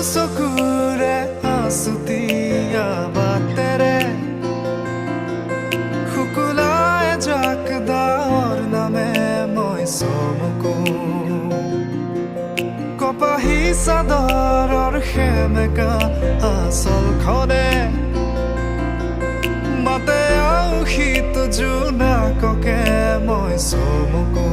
চকুৰে আছুতীয়া বাটেৰে শুকুলাই জাক দাৱৰ নামে মই চমকো কপাহী চাদৰৰ সেমেকা আঁচলখনে মাতে আউসীত জোনাককে মই চমকো